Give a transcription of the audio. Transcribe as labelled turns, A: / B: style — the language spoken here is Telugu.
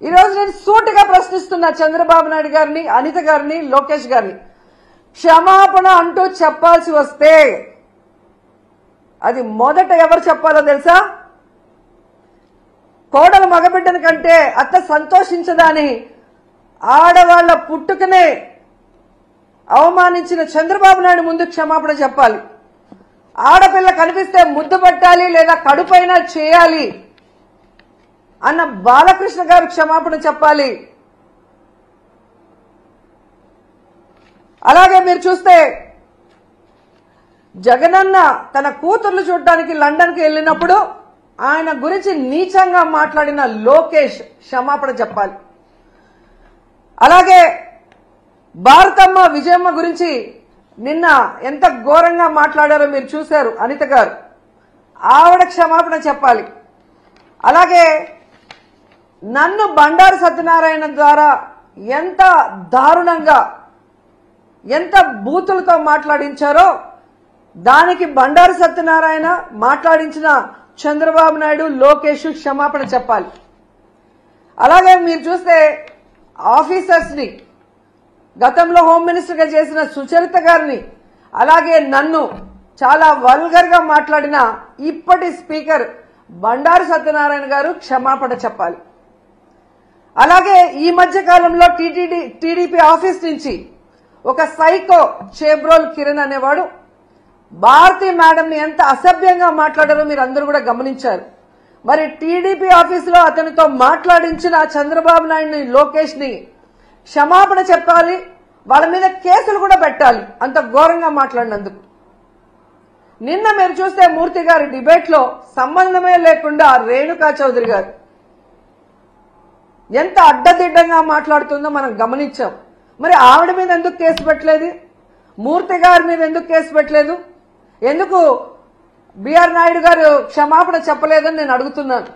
A: ఈ రోజు నేను సూటిగా ప్రశ్నిస్తున్నా చంద్రబాబు నాయుడు గారిని, అనిత గారిని, లోకేష్ గారిని. క్షమాపణ అంటూ చెప్పాల్సి వస్తే అది మొదట ఎవరు చెప్పాలో తెలుసా? కోడలు మగబిడ్డని కంటే అత్త సంతోషించదని ఆడవాళ్ల పుట్టుకనే అవమానించిన చంద్రబాబు నాయుడు ముందు క్షమాపణ చెప్పాలి. ఆడపిల్ల కనిపిస్తే ముద్దు పెట్టాలి లేదా కడుపైనా చేయాలి అన్న బాలకృష్ణ గారు క్షమాపణ చెప్పాలి. అలాగే మీరు చూస్తే జగనన్న తన కూతుర్లు చూడటానికి లండన్కి వెళ్ళినప్పుడు ఆయన గురించి నీచంగా మాట్లాడిన లోకేష్ క్షమాపణ చెప్పాలి. అలాగే భారతమ్మ విజయమ్మ గురించి నిన్న ఎంత ఘోరంగా మాట్లాడారో మీరు చూశారు అనిత గారు, ఆవిడ క్షమాపణ చెప్పాలి. అలాగే నన్ను బండారు సత్యనారాయణ ద్వారా ఎంత దారుణంగా ఎంత బూతులతో మాట్లాడించారో దానికి బండారు సత్యనారాయణ మాట్లాడించిన చంద్రబాబు నాయుడు, లోకేష్ క్షమాపణ చెప్పాలి. అలాగే మీరు చూస్తే ఆఫీసర్స్ ని గతంలో హోమ్ మినిస్టర్ గా చేసిన సుచరిత గారిని, అలాగే నన్ను చాలా వల్గర్ గా మాట్లాడిన ఇప్పటి స్పీకర్ బండారు సత్యనారాయణ గారు క్షమాపణ చెప్పాలి. అలాగే ఈ మధ్య కాలంలో టీడీపీ ఆఫీస్ నుంచి ఒక సైకో చేబ్రోల్ కిరణ్ అనేవాడు భారతీ మేడం ని ఎంత అసభ్యంగా మాట్లాడారో మీరు అందరూ కూడా గమనించారు. మరి టీడీపీ ఆఫీసులో అతనితో మాట్లాడించిన చంద్రబాబు నాయుడిని, లోకేష్ ని క్షమాపణ చెప్పాలి. వాళ్ళ మీద కేసులు కూడా పెట్టాలి అంత ఘోరంగా మాట్లాడినందుకు. నిన్న మీరు చూస్తే మూర్తి గారి డిబేట్ లో సంబంధమే లేకుండా రేణుకా చౌదరి గారు ఎంత అడ్డదిడ్డంగా మాట్లాడుతుందో మనం గమనించాం. మరి ఆవిడ మీద ఎందుకు కేసు పెట్టలేదు? మూర్తి గారి మీద ఎందుకు కేసు పెట్టలేదు? ఎందుకు బిఆర్ నాయుడు గారు క్షమాపణ చెప్పలేదని నేను అడుగుతున్నాను.